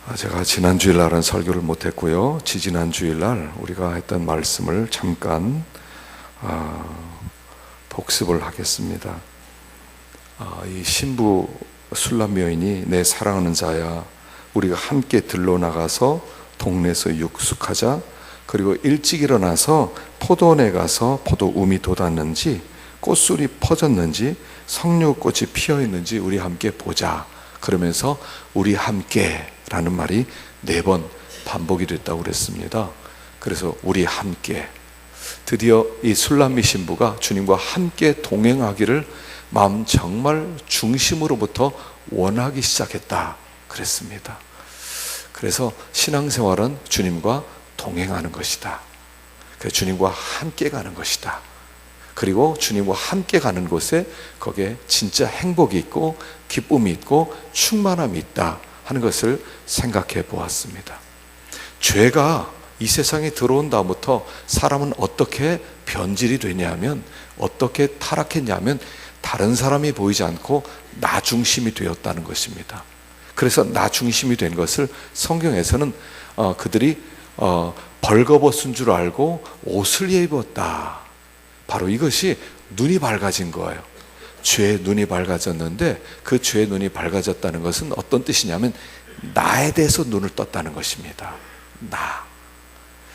제가 지난 주일날은 설교를 못했고요. 지지난 주일날 우리가 했던 말씀을 잠깐 복습을 하겠습니다. 이 신부 술람 여인이 내 사랑하는 자야, 우리가 함께 들러나가서 동네에서 육숙하자. 그리고 일찍 일어나서 포도원에 가서 포도움이 돋았는지 꽃술이 퍼졌는지 석류꽃이 피어있는지 우리 함께 보자. 그러면서 우리 함께 라는 말이 4번 반복이 됐다고 그랬습니다. 그래서 우리 함께, 드디어 이 술람미 신부가 주님과 함께 동행하기를 마음 정말 중심으로부터 원하기 시작했다 그랬습니다. 그래서 신앙생활은 주님과 동행하는 것이다. 그래서 주님과 함께 가는 것이다. 그리고 주님과 함께 가는 곳에 거기에 진짜 행복이 있고 기쁨이 있고 충만함이 있다 하는 것을 생각해 보았습니다. 죄가 이 세상에 들어온 다음부터 사람은 어떻게 변질이 되냐면, 어떻게 타락했냐면 다른 사람이 보이지 않고 나 중심이 되었다는 것입니다. 그래서 나 중심이 된 것을 성경에서는 그들이 벌거벗은 줄 알고 옷을 입었다. 바로 이것이 눈이 밝아진 거예요. 죄의 눈이 밝아졌는데, 그 죄의 눈이 밝아졌다는 것은 어떤 뜻이냐면 나에 대해서 눈을 떴다는 것입니다. 나.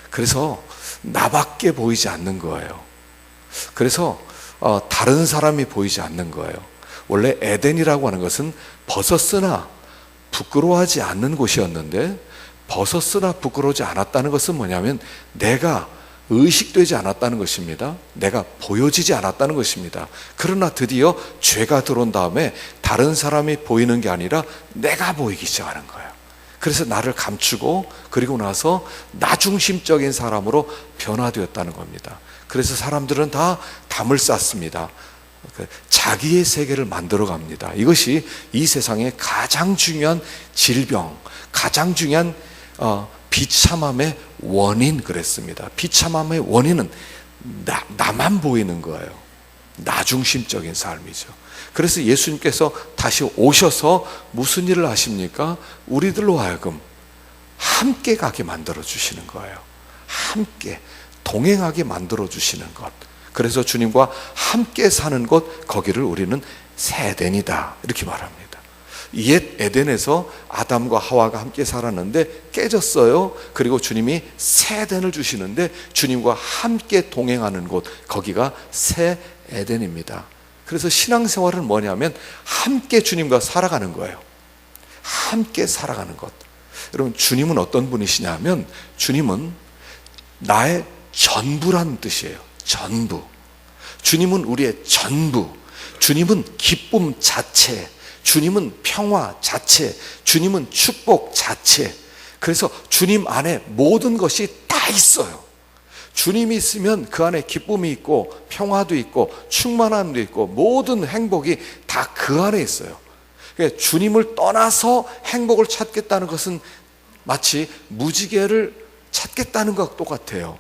그래서 나밖에 보이지 않는 거예요. 그래서 다른 사람이 보이지 않는 거예요. 원래 에덴이라고 하는 것은 벗었으나 부끄러워하지 않는 곳이었는데, 벗었으나 부끄러워하지 않았다는 것은 뭐냐면 내가 의식되지 않았다는 것입니다. 내가 보여지지 않았다는 것입니다. 그러나 드디어 죄가 들어온 다음에 다른 사람이 보이는 게 아니라 내가 보이기 시작하는 거예요. 그래서 나를 감추고, 그리고 나서 나 중심적인 사람으로 변화되었다는 겁니다. 그래서 사람들은 다 담을 쌓습니다. 자기의 세계를 만들어 갑니다. 이것이 이 세상의 가장 중요한 질병, 가장 중요한 비참함의 원인 그랬습니다. 비참함의 원인은 나만 보이는 거예요. 나 중심적인 삶이죠. 그래서 예수님께서 다시 오셔서 무슨 일을 하십니까? 우리들로 하여금 함께 가게 만들어 주시는 거예요. 함께 동행하게 만들어 주시는 것. 그래서 주님과 함께 사는 곳, 거기를 우리는 새 에덴이다 이렇게 말합니다. 옛 에덴에서 아담과 하와가 함께 살았는데 깨졌어요. 그리고 주님이 새 에덴을 주시는데, 주님과 함께 동행하는 곳, 거기가 새 에덴입니다. 그래서 신앙생활은 뭐냐면 함께 주님과 살아가는 거예요. 함께 살아가는 것. 여러분, 주님은 어떤 분이시냐면 주님은 나의 전부란 뜻이에요. 전부. 주님은 우리의 전부. 주님은 기쁨 자체, 주님은 평화 자체, 주님은 축복 자체. 그래서 주님 안에 모든 것이 다 있어요. 주님이 있으면 그 안에 기쁨이 있고 평화도 있고 충만함도 있고 모든 행복이 다 그 안에 있어요. 그러니까 주님을 떠나서 행복을 찾겠다는 것은 마치 무지개를 찾겠다는 것과 똑같아요.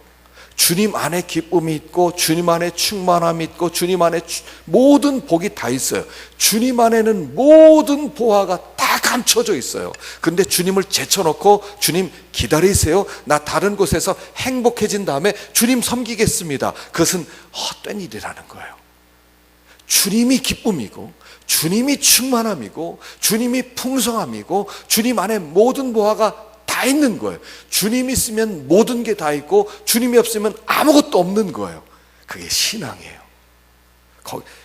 주님 안에 기쁨이 있고 주님 안에 충만함이 있고 주님 안에 모든 복이 다 있어요. 주님 안에는 모든 보화가 다 감춰져 있어요. 그런데 주님을 제쳐놓고 주님 기다리세요, 나 다른 곳에서 행복해진 다음에 주님 섬기겠습니다. 그것은 헛된 일이라는 거예요. 주님이 기쁨이고 주님이 충만함이고 주님이 풍성함이고 주님 안에 모든 보화가 다 있는 거예요. 주님이 있으면 모든 게 다 있고 주님이 없으면 아무것도 없는 거예요. 그게 신앙이에요.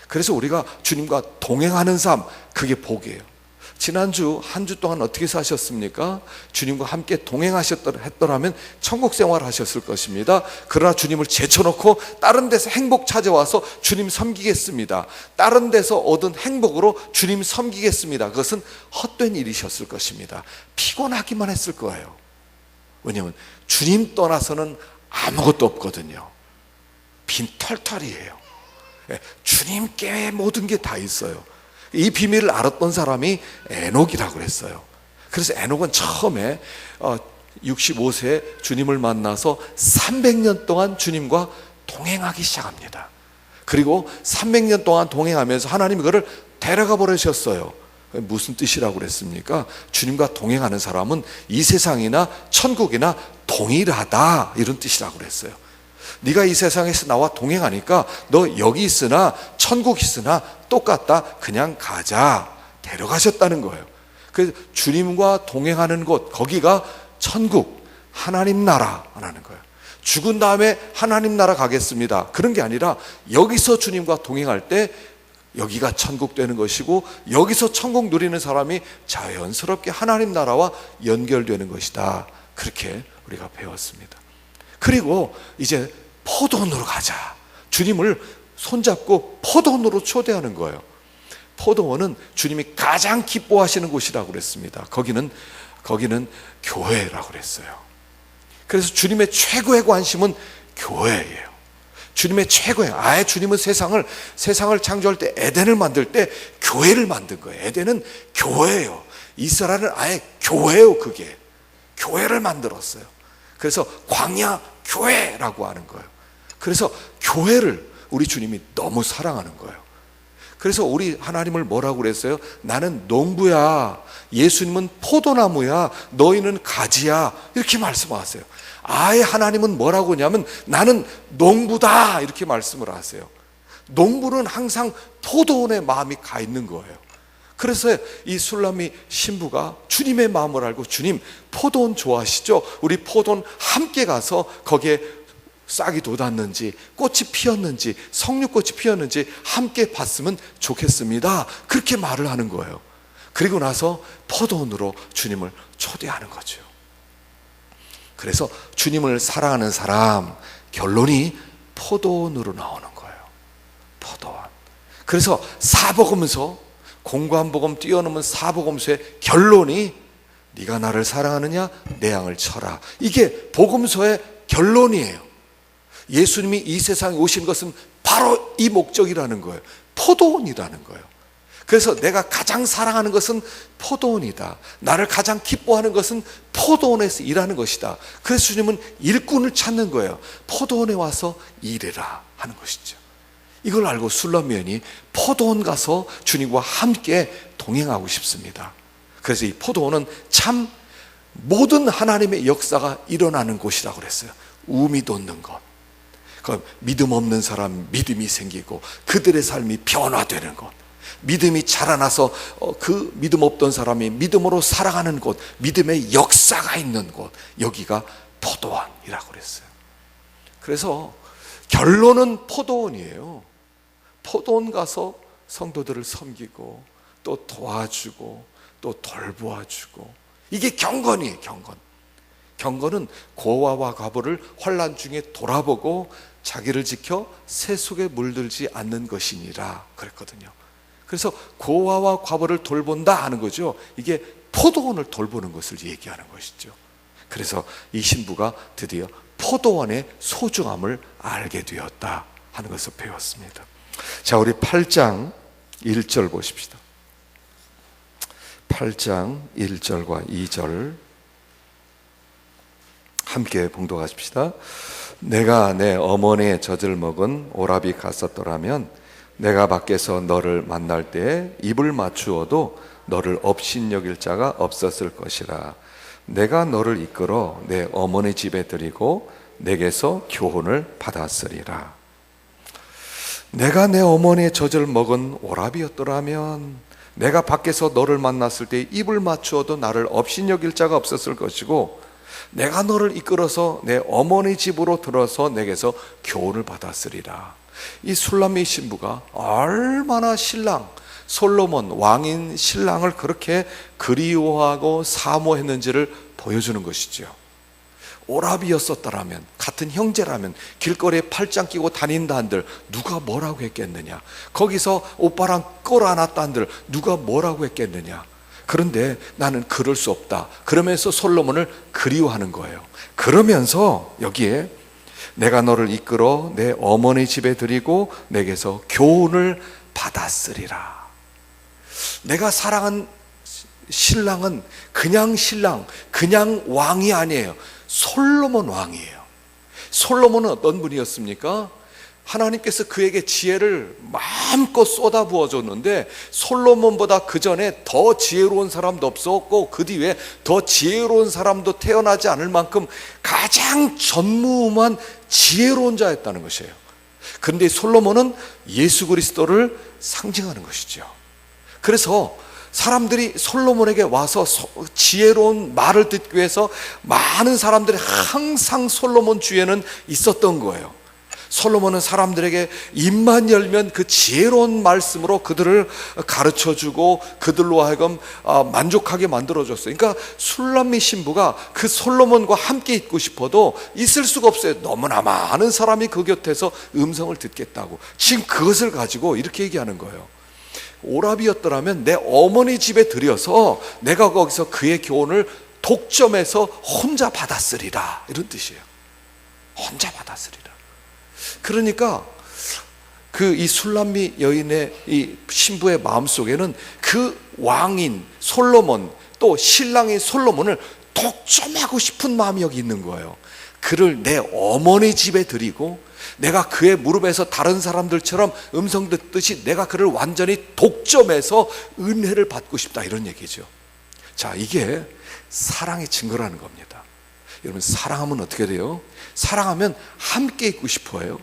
그래서 우리가 주님과 동행하는 삶, 그게 복이에요. 지난주 한 주 동안 어떻게 사셨습니까? 주님과 함께 동행하셨더라면 천국 생활 하셨을 것입니다. 그러나 주님을 제쳐놓고 다른 데서 행복 찾아와서 주님 섬기겠습니다, 다른 데서 얻은 행복으로 주님 섬기겠습니다. 그것은 헛된 일이셨을 것입니다. 피곤하기만 했을 거예요. 왜냐하면 주님 떠나서는 아무것도 없거든요. 빈털털이에요. 주님께 모든 게 다 있어요. 이 비밀을 알았던 사람이 에녹이라고 그랬어요. 그래서 에녹은 처음에 65세에 주님을 만나서 300년 동안 주님과 동행하기 시작합니다. 그리고 300년 동안 동행하면서 하나님이 그를 데려가 버리셨어요. 무슨 뜻이라고 그랬습니까? 주님과 동행하는 사람은 이 세상이나 천국이나 동일하다, 이런 뜻이라고 그랬어요. 네가 이 세상에서 나와 동행하니까 너 여기 있으나 천국 있으나 똑같다, 그냥 가자, 데려가셨다는 거예요. 그래서 주님과 동행하는 곳, 거기가 천국, 하나님 나라라는 거예요. 죽은 다음에 하나님 나라 가겠습니다, 그런 게 아니라 여기서 주님과 동행할 때 여기가 천국 되는 것이고, 여기서 천국 누리는 사람이 자연스럽게 하나님 나라와 연결되는 것이다, 그렇게 우리가 배웠습니다. 그리고 이제 포도원으로 가자. 주님을 손잡고 포도원으로 초대하는 거예요. 포도원은 주님이 가장 기뻐하시는 곳이라고 그랬습니다. 거기는 교회라고 그랬어요. 그래서 주님의 최고의 관심은 교회예요. 주님의 최고의, 아예 주님은 세상을 창조할 때, 에덴을 만들 때 교회를 만든 거예요. 에덴은 교회예요. 이스라엘은 아예 교회예요. 그게 교회를 만들었어요. 그래서 광야 교회라고 하는 거예요. 그래서 교회를 우리 주님이 너무 사랑하는 거예요. 그래서 우리 하나님을 뭐라고 그랬어요? 나는 농부야, 예수님은 포도나무야, 너희는 가지야, 이렇게 말씀하세요. 아예 하나님은 뭐라고 하냐면 나는 농부다, 이렇게 말씀을 하세요. 농부는 항상 포도원에 마음이 가 있는 거예요. 그래서 이 술람미 신부가 주님의 마음을 알고, 주님 포도원 좋아하시죠? 우리 포도원 함께 가서 거기에 싹이 돋았는지 꽃이 피었는지 석류꽃이 피었는지 함께 봤으면 좋겠습니다, 그렇게 말을 하는 거예요. 그리고 나서 포도원으로 주님을 초대하는 거죠. 그래서 주님을 사랑하는 사람, 결론이 포도원으로 나오는 거예요. 포도원. 그래서 사복음서, 공관복음 뛰어넘은 사복음서의 결론이 네가 나를 사랑하느냐, 내 양을 쳐라. 이게 복음서의 결론이에요. 예수님이 이 세상에 오신 것은 바로 이 목적이라는 거예요. 포도원이라는 거예요. 그래서 내가 가장 사랑하는 것은 포도원이다, 나를 가장 기뻐하는 것은 포도원에서 일하는 것이다. 그래서 주님은 일꾼을 찾는 거예요. 포도원에 와서 일해라 하는 것이죠. 이걸 알고 술람미 여인이 포도원 가서 주님과 함께 동행하고 싶습니다. 그래서 이 포도원은 참 모든 하나님의 역사가 일어나는 곳이라고 그랬어요. 우미 돋는 것, 그 믿음 없는 사람 믿음이 생기고 그들의 삶이 변화되는 것, 믿음이 자라나서 그 믿음 없던 사람이 믿음으로 살아가는 곳, 믿음의 역사가 있는 곳, 여기가 포도원이라고 그랬어요. 그래서 결론은 포도원이에요. 포도원 가서 성도들을 섬기고 또 도와주고 또 돌보아주고, 이게 경건이에요. 경건은 고아와 과부를 환난 중에 돌아보고 자기를 지켜 새 속에 물들지 않는 것이니라 그랬거든요. 그래서 고아와 과부를 돌본다 하는 거죠. 이게 포도원을 돌보는 것을 얘기하는 것이죠. 그래서 이 신부가 드디어 포도원의 소중함을 알게 되었다 하는 것을 배웠습니다. 자, 우리 8장 1절 보십시다. 8장 1절과 2절 함께 봉독하십시다. 내가 내 어머니의 젖을 먹은 오라비 갔었더라면 내가 밖에서 너를 만날 때에 입을 맞추어도 너를 업신여길 자가 없었을 것이라. 내가 너를 이끌어 내 어머니 집에 들이고 내게서 교훈을 받았으리라. 내가 내 어머니의 젖을 먹은 오라비였더라면 내가 밖에서 너를 만났을 때 입을 맞추어도 나를 업신여길 자가 없었을 것이고, 내가 너를 이끌어서 내 어머니 집으로 들어서 내게서 교훈을 받았으리라. 이 술람미 신부가 얼마나 신랑 솔로몬 왕인 신랑을 그렇게 그리워하고 사모했는지를 보여주는 것이죠. 오라비였었더라면, 같은 형제라면 길거리에 팔짱 끼고 다닌다 한들 누가 뭐라고 했겠느냐, 거기서 오빠랑 끌어안았다 한들 누가 뭐라고 했겠느냐. 그런데 나는 그럴 수 없다. 그러면서 솔로몬을 그리워하는 거예요. 그러면서 여기에 내가 너를 이끌어 내 어머니 집에 들이고 내게서 교훈을 받았으리라. 내가 사랑한 신랑은 그냥 신랑, 그냥 왕이 아니에요. 솔로몬 왕이에요. 솔로몬은 어떤 분이었습니까? 하나님께서 그에게 지혜를 마음껏 쏟아부어 줬는데 솔로몬보다 그 전에 더 지혜로운 사람도 없었고 그 뒤에 더 지혜로운 사람도 태어나지 않을 만큼 가장 전무후무한 지혜로운 자였다는 것이에요. 그런데 솔로몬은 예수 그리스도를 상징하는 것이죠. 그래서 사람들이 솔로몬에게 와서 지혜로운 말을 듣기 위해서 많은 사람들이 항상 솔로몬 주위에는 있었던 거예요. 솔로몬은 사람들에게 입만 열면 그 지혜로운 말씀으로 그들을 가르쳐주고 그들로 하여금 만족하게 만들어줬어요. 그러니까 술람미 신부가 그 솔로몬과 함께 있고 싶어도 있을 수가 없어요. 너무나 많은 사람이 그 곁에서 음성을 듣겠다고. 지금 그것을 가지고 이렇게 얘기하는 거예요. 오라비였더라면 내 어머니 집에 들여서 내가 거기서 그의 교훈을 독점해서 혼자 받았으리라, 이런 뜻이에요. 혼자 받았으리라. 그러니까 그 이 술람미 여인의 이 신부의 마음속에는 그 왕인 솔로몬, 또 신랑인 솔로몬을 독점하고 싶은 마음이 여기 있는 거예요. 그를 내 어머니 집에 들이고 내가 그의 무릎에서 다른 사람들처럼 음성 듣듯이 내가 그를 완전히 독점해서 은혜를 받고 싶다, 이런 얘기죠. 자, 이게 사랑의 증거라는 겁니다. 여러분, 사랑하면 어떻게 돼요? 사랑하면 함께 있고 싶어요.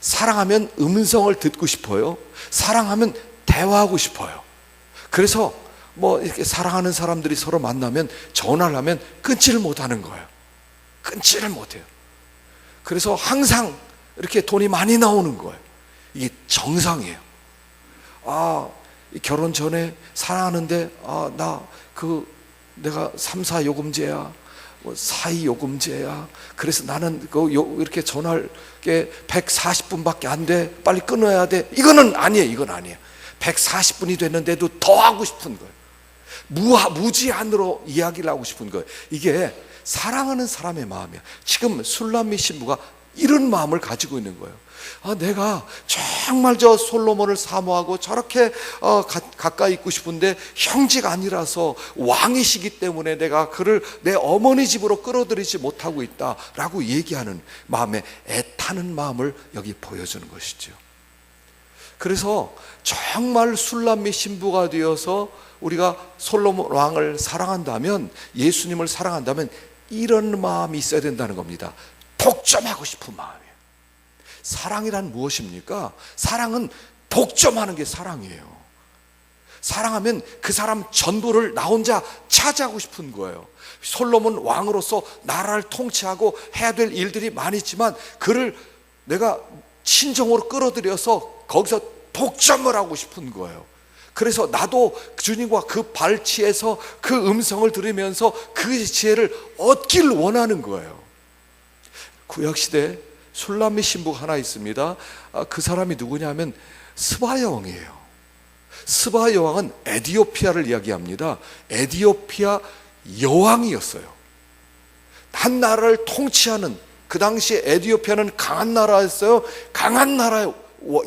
사랑하면 음성을 듣고 싶어요. 사랑하면 대화하고 싶어요. 그래서 뭐 이렇게 사랑하는 사람들이 서로 만나면 전화를 하면 끊지를 못하는 거예요. 끊지를 못해요. 그래서 항상 이렇게 돈이 많이 나오는 거예요. 이게 정상이에요. 결혼 전에 사랑하는데 내가 3, 4 요금제야, 4이 요금제야. 그래서 나는 이렇게 전화할 게 140분밖에 안 돼. 빨리 끊어야 돼. 이거는 아니에요. 이건 아니에요. 140분이 됐는데도 더 하고 싶은 거예요. 무제한으로 이야기를 하고 싶은 거예요. 이게 사랑하는 사람의 마음이야. 지금 술람미 신부가 이런 마음을 가지고 있는 거예요. 내가 정말 저 솔로몬을 사모하고 저렇게 가까이 있고 싶은데 형제가 아니라서 왕이시기 때문에 내가 그를 내 어머니 집으로 끌어들이지 못하고 있다라고 얘기하는 마음에 애타는 마음을 여기 보여주는 것이죠. 그래서 정말 술람미 신부가 되어서 우리가 솔로몬 왕을 사랑한다면, 예수님을 사랑한다면 이런 마음이 있어야 된다는 겁니다. 독점하고 싶은 마음이에요. 사랑이란 무엇입니까? 사랑은 독점하는 게 사랑이에요. 사랑하면 그 사람 전부를 나 혼자 차지하고 싶은 거예요. 솔로몬 왕으로서 나라를 통치하고 해야 될 일들이 많이 있지만 그를 내가 친정으로 끌어들여서 거기서 독점을 하고 싶은 거예요. 그래서 나도 주님과 그 발치에서 그 음성을 들으면서 그 지혜를 얻길 원하는 거예요. 구약시대 술람미 신부가 하나 있습니다. 그 사람이 누구냐면 스바 여왕이에요. 스바 여왕은 에디오피아를 이야기합니다. 에디오피아 여왕이었어요. 한 나라를 통치하는, 그 당시에 에디오피아는 강한 나라였어요. 강한 나라의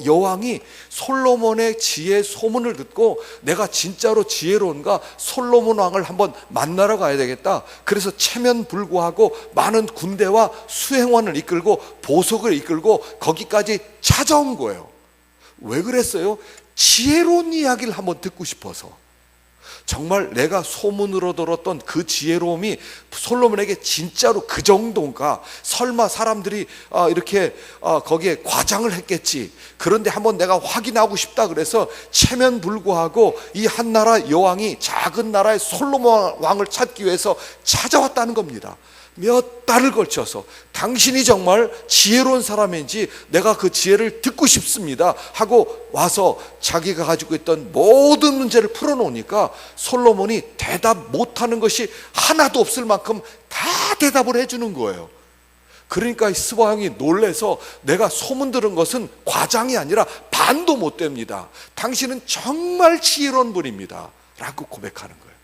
여왕이 솔로몬의 지혜 소문을 듣고 내가 진짜로 지혜로운가, 솔로몬 왕을 한번 만나러 가야 되겠다. 그래서 체면불구하고 많은 군대와 수행원을 이끌고 보석을 이끌고 거기까지 찾아온 거예요. 왜 그랬어요? 지혜로운 이야기를 한번 듣고 싶어서. 정말 내가 소문으로 들었던 그 지혜로움이 솔로몬에게 진짜로 그 정도인가? 설마 사람들이 이렇게 거기에 과장을 했겠지. 그런데 한번 내가 확인하고 싶다 그래서 체면불구하고 이 한 나라 여왕이 작은 나라의 솔로몬 왕을 찾기 위해서 찾아왔다는 겁니다. 몇 달을 걸쳐서 당신이 정말 지혜로운 사람인지 내가 그 지혜를 듣고 싶습니다 하고 와서 자기가 가지고 있던 모든 문제를 풀어놓으니까 솔로몬이 대답 못하는 것이 하나도 없을 만큼 다 대답을 해주는 거예요. 그러니까 스바 왕이 놀래서 내가 소문 들은 것은 과장이 아니라 반도 못 됩니다. 당신은 정말 지혜로운 분입니다 라고 고백하는 거예요.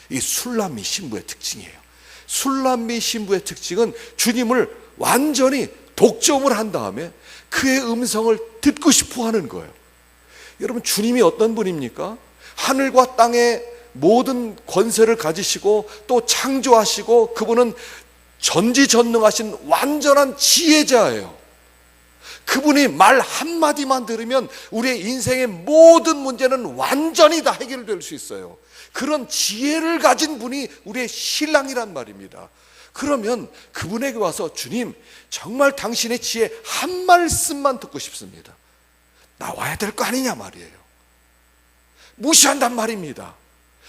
이 술람미 신부의 특징이에요. 술람미 신부의 특징은 주님을 완전히 독점을 한 다음에 그의 음성을 듣고 싶어 하는 거예요. 여러분, 주님이 어떤 분입니까? 하늘과 땅의 모든 권세를 가지시고 또 창조하시고 그분은 전지전능하신 완전한 지혜자예요. 그분이 말 한마디만 들으면 우리의 인생의 모든 문제는 완전히 다 해결될 수 있어요. 그런 지혜를 가진 분이 우리의 신랑이란 말입니다. 그러면 그분에게 와서 주님, 정말 당신의 지혜 한 말씀만 듣고 싶습니다. 나와야 될 거 아니냐 말이에요. 무시한단 말입니다.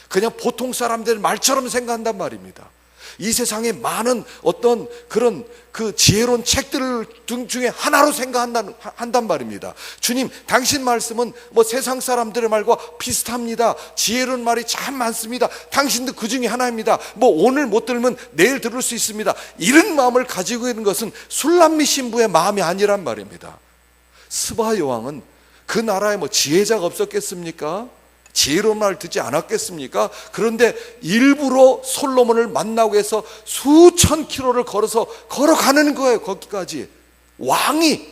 그냥 보통 사람들 말처럼 생각한단 말입니다. 이 세상에 많은 어떤 그런 그 지혜로운 책들 중에 하나로 생각한단 말입니다. 주님, 당신 말씀은 뭐 세상 사람들의 말과 비슷합니다. 지혜로운 말이 참 많습니다. 당신도 그 중에 하나입니다. 뭐 오늘 못 들으면 내일 들을 수 있습니다. 이런 마음을 가지고 있는 것은 술람미 신부의 마음이 아니란 말입니다. 스바 여왕은 그 나라에 뭐 지혜자가 없었겠습니까? 지혜로운 말을 듣지 않았겠습니까? 그런데 일부러 솔로몬을 만나고 해서 수천 킬로를 걸어가는 거예요. 거기까지 왕이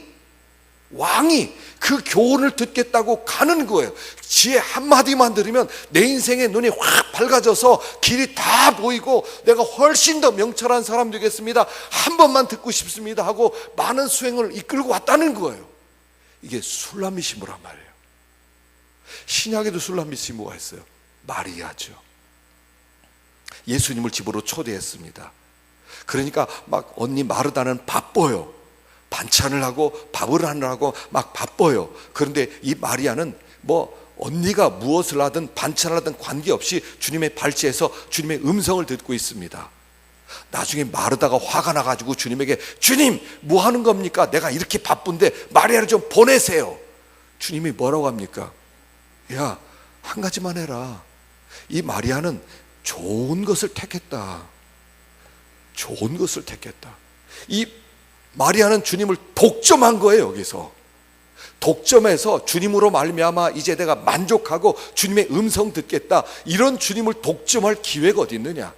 그 교훈을 듣겠다고 가는 거예요. 지혜 한마디만 들으면 내 인생의 눈이 확 밝아져서 길이 다 보이고 내가 훨씬 더 명철한 사람 되겠습니다. 한 번만 듣고 싶습니다 하고 많은 수행을 이끌고 왔다는 거예요. 이게 술람미 신부란 말이에요. 신약에도 술람미 신부가 있어요. 마리아죠. 예수님을 집으로 초대했습니다. 그러니까 막 언니 마르다는 바빠요. 반찬을 하고 밥을 하느라고 막 바빠요. 그런데 이 마리아는 뭐 언니가 무엇을 하든 반찬을 하든 관계없이 주님의 발치에서 주님의 음성을 듣고 있습니다. 나중에 마르다가 화가 나가지고 주님에게, 주님 뭐 하는 겁니까? 내가 이렇게 바쁜데 마리아를 좀 보내세요. 주님이 뭐라고 합니까? 야, 한 가지만 해라. 이 마리아는 좋은 것을 택했다. 좋은 것을 택했다. 이 마리아는 주님을 독점한 거예요. 여기서 독점해서 주님으로 말미암아 이제 내가 만족하고 주님의 음성 듣겠다, 이런 주님을 독점할 기회가 어디 있느냐.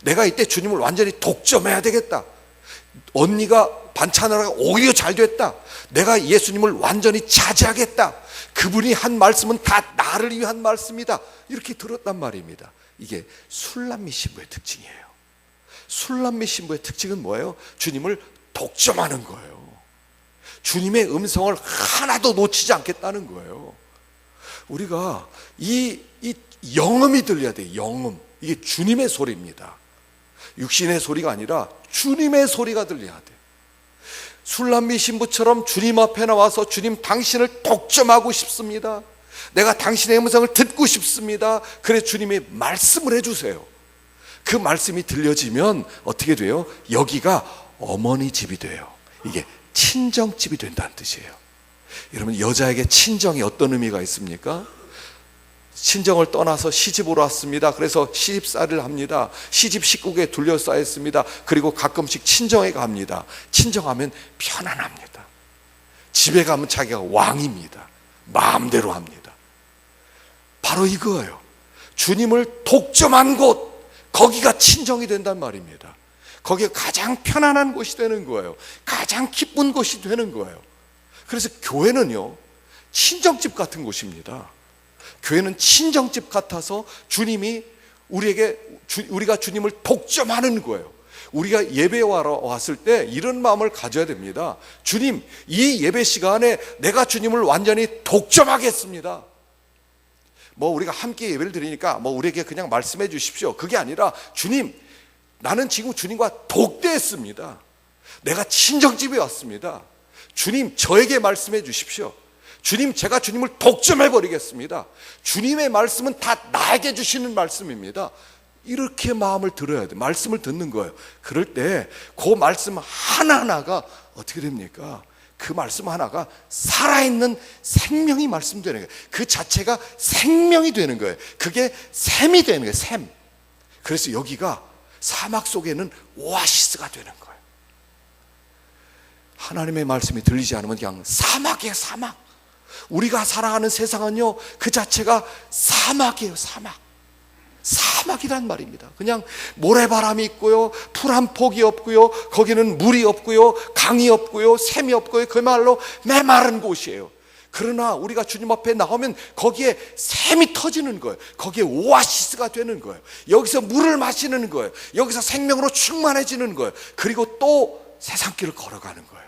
내가 이때 주님을 완전히 독점해야 되겠다. 언니가 반찬을 하고 오히려 잘 됐다. 내가 예수님을 완전히 차지하겠다. 그분이 한 말씀은 다 나를 위한 말씀이다. 이렇게 들었단 말입니다. 이게 술람미 신부의 특징이에요. 술람미 신부의 특징은 뭐예요? 주님을 독점하는 거예요. 주님의 음성을 하나도 놓치지 않겠다는 거예요. 우리가 이 영음이 들려야 돼요. 영음. 이게 주님의 소리입니다. 육신의 소리가 아니라 주님의 소리가 들려야 돼. 술람미 신부처럼 주님 앞에 나와서 주님, 당신을 독점하고 싶습니다. 내가 당신의 음성을 듣고 싶습니다. 그래 주님이 말씀을 해주세요. 그 말씀이 들려지면 어떻게 돼요? 여기가 어머니 집이 돼요. 이게 친정집이 된다는 뜻이에요. 여러분, 여자에게 친정이 어떤 의미가 있습니까? 친정을 떠나서 시집으로 왔습니다. 그래서 시집살이를 합니다. 시집 식구에 둘러싸였습니다. 그리고 가끔씩 친정에 갑니다. 친정하면 편안합니다. 집에 가면 자기가 왕입니다. 마음대로 합니다. 바로 이거예요. 주님을 독점한 곳, 거기가 친정이 된단 말입니다. 거기가 가장 편안한 곳이 되는 거예요. 가장 기쁜 곳이 되는 거예요. 그래서 교회는요, 친정집 같은 곳입니다. 교회는 친정집 같아서 주님이 우리가 주님을 독점하는 거예요. 우리가 예배에 왔을 때 이런 마음을 가져야 됩니다. 주님, 이 예배 시간에 내가 주님을 완전히 독점하겠습니다. 뭐 우리가 함께 예배를 드리니까 뭐 우리에게 그냥 말씀해 주십시오. 그게 아니라, 주님, 나는 지금 주님과 독대했습니다. 내가 친정집에 왔습니다. 주님, 저에게 말씀해 주십시오. 주님, 제가 주님을 독점해 버리겠습니다. 주님의 말씀은 다 나에게 주시는 말씀입니다. 이렇게 마음을 들어야 돼. 말씀을 듣는 거예요. 그럴 때 그 말씀 하나하나가 어떻게 됩니까? 그 말씀 하나가 살아있는 생명이 말씀되는 거예요. 그 자체가 생명이 되는 거예요. 그게 샘이 되는 거예요. 샘. 그래서 여기가 사막 속에는 오아시스가 되는 거예요. 하나님의 말씀이 들리지 않으면 그냥 사막이에요. 사막. 우리가 살아가는 세상은요, 그 자체가 사막이에요. 사막이란 말입니다. 그냥 모래바람이 있고요, 풀 한 폭이 없고요, 거기는 물이 없고요, 강이 없고요, 샘이 없고요. 그야말로 메마른 곳이에요. 그러나 우리가 주님 앞에 나오면 거기에 샘이 터지는 거예요. 거기에 오아시스가 되는 거예요. 여기서 물을 마시는 거예요. 여기서 생명으로 충만해지는 거예요. 그리고 또 세상길을 걸어가는 거예요.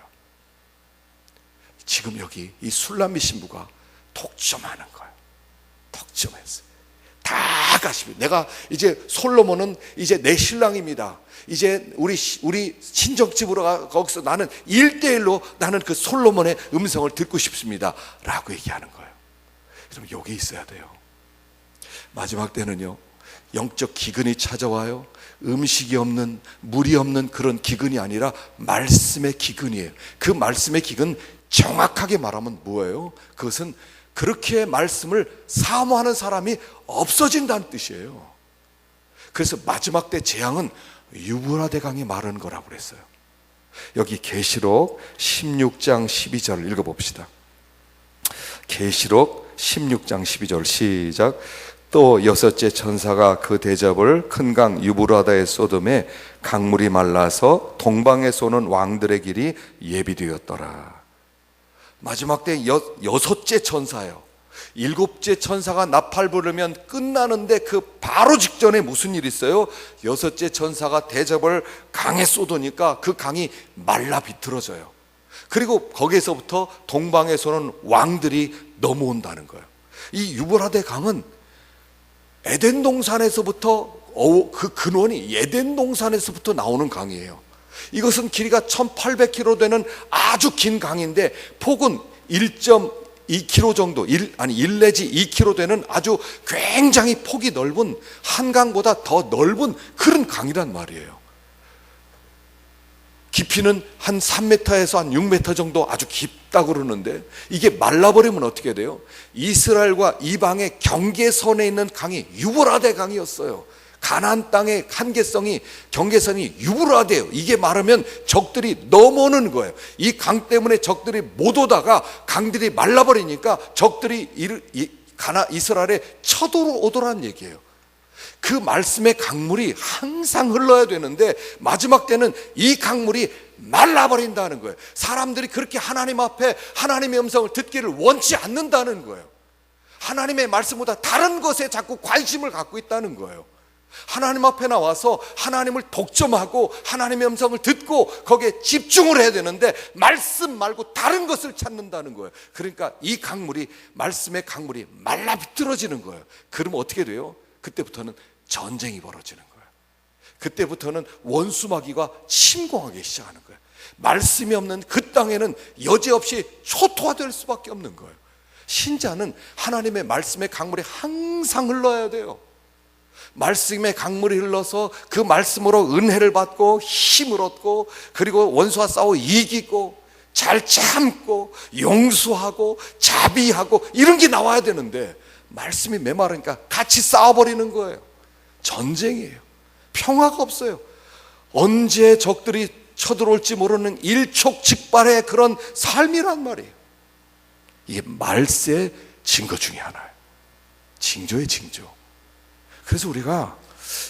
지금 여기 이 술람미 신부가 독점하는 거예요. 독점했어요. 다 가시면, 내가 이제 솔로몬은 이제 내 신랑입니다. 이제 우리 친정집으로 거기서 나는 1대1로 나는 그 솔로몬의 음성을 듣고 싶습니다 라고 얘기하는 거예요. 그럼 여기 있어야 돼요. 마지막 때는요, 영적 기근이 찾아와요. 음식이 없는, 물이 없는 그런 기근이 아니라 말씀의 기근이에요. 그 말씀의 기근, 정확하게 말하면 뭐예요? 그것은 그렇게 말씀을 사모하는 사람이 없어진다는 뜻이에요. 그래서 마지막 때 재앙은 유브라데강이 마르는 거라고 그랬어요. 여기 계시록 16장 12절 읽어봅시다. 계시록 16장 12절 시작. 또 여섯째 천사가 그 대접을 큰 강 유브라다에 쏟음에 강물이 말라서 동방에 쏘는 왕들의 길이 예비되었더라. 마지막 때 여섯째 천사예요. 일곱째 천사가 나팔 부르면 끝나는데 그 바로 직전에 무슨 일이 있어요? 여섯째 천사가 대접을 강에 쏟으니까 그 강이 말라 비틀어져요. 그리고 거기에서부터 동방에서는 왕들이 넘어온다는 거예요. 이 유브라데 강은 에덴 동산에서부터 그 근원이 에덴 동산에서부터 나오는 강이에요. 이것은 길이가 1800km 되는 아주 긴 강인데 폭은 1.2km 정도, 1 내지 2km 되는 아주 굉장히 폭이 넓은, 한강보다 더 넓은 그런 강이란 말이에요. 깊이는 한 3m에서 한 6m 정도 아주 깊다고 그러는데, 이게 말라버리면 어떻게 돼요? 이스라엘과 이방의 경계선에 있는 강이 유브라데 강이었어요. 가나안 땅의 경계선이 유브라데예요. 이게 말하면 적들이 넘어오는 거예요. 이 강 때문에 적들이 못 오다가 강들이 말라버리니까 적들이 이스라엘에 쳐들어오더라는 얘기예요. 그 말씀의 강물이 항상 흘러야 되는데 마지막 때는 이 강물이 말라버린다는 거예요. 사람들이 그렇게 하나님 앞에 하나님의 음성을 듣기를 원치 않는다는 거예요. 하나님의 말씀보다 다른 것에 자꾸 관심을 갖고 있다는 거예요. 하나님 앞에 나와서 하나님을 독점하고 하나님의 음성을 듣고 거기에 집중을 해야 되는데 말씀 말고 다른 것을 찾는다는 거예요. 그러니까 이 강물이, 말씀의 강물이 말라 비틀어지는 거예요. 그러면 어떻게 돼요? 그때부터는 전쟁이 벌어지는 거예요. 그때부터는 원수마귀가 침공하기 시작하는 거예요. 말씀이 없는 그 땅에는 여지없이 초토화될 수밖에 없는 거예요. 신자는 하나님의 말씀의 강물이 항상 흘러야 돼요. 말씀의 강물이 흘러서 그 말씀으로 은혜를 받고 힘을 얻고, 그리고 원수와 싸워 이기고 잘 참고 용서하고 자비하고 이런 게 나와야 되는데 말씀이 메마르니까 같이 싸워버리는 거예요. 전쟁이에요. 평화가 없어요. 언제 적들이 쳐들어올지 모르는 일촉즉발의 그런 삶이란 말이에요. 이게 말세의 증거 중에 하나예요. 징조의 징조. 그래서 우리가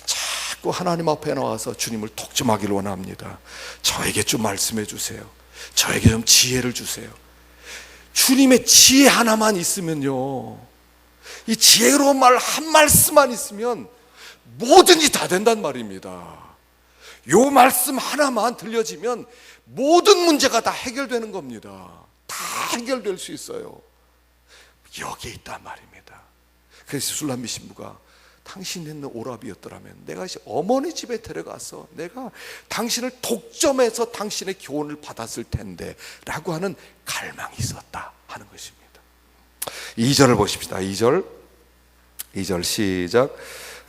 자꾸 하나님 앞에 나와서 주님을 독점하기를 원합니다. 저에게 좀 말씀해 주세요. 저에게 좀 지혜를 주세요. 주님의 지혜 하나만 있으면요, 이 지혜로운 말 한 말씀만 있으면 뭐든지 다 된단 말입니다. 요 말씀 하나만 들려지면 모든 문제가 다 해결되는 겁니다. 다 해결될 수 있어요. 여기에 있단 말입니다. 그래서 술람미 신부가 당신이 있는 오랍이었더라면 내가 어머니 집에 데려가서 내가 당신을 독점해서 당신의 교훈을 받았을 텐데 라고 하는 갈망이 있었다 하는 것입니다. 2절을 보십시다. 2절 시작.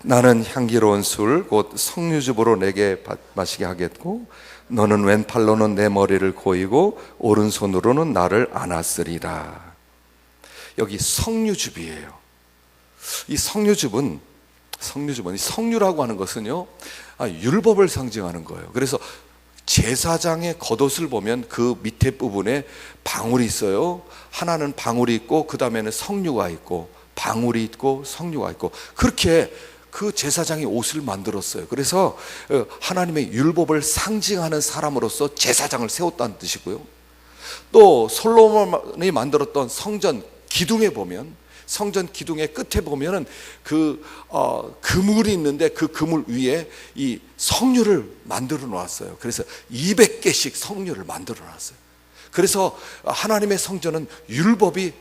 나는 향기로운 술 곧 석류즙으로 내게 마시게 하겠고 너는 왼팔로는 내 머리를 고이고 오른손으로는 나를 안았으리라. 여기 석류즙이에요. 이 석류즙은 석류라고 하는 것은요, 율법을 상징하는 거예요. 그래서 제사장의 겉옷을 보면 그 밑에 부분에 방울이 있어요. 하나는 방울이 있고 그 다음에는 석류가 있고 방울이 있고 석류가 있고, 그렇게 그 제사장이 옷을 만들었어요. 그래서 하나님의 율법을 상징하는 사람으로서 제사장을 세웠다는 뜻이고요. 또 솔로몬이 만들었던 성전 기둥에 보면, 성전 기둥의 끝에 보면은 그물이 있는데 그 그물 위에 이 석류를 만들어 놓았어요. 그래서 200개씩 석류를 만들어 놨어요. 그래서 하나님의 성전은 율법이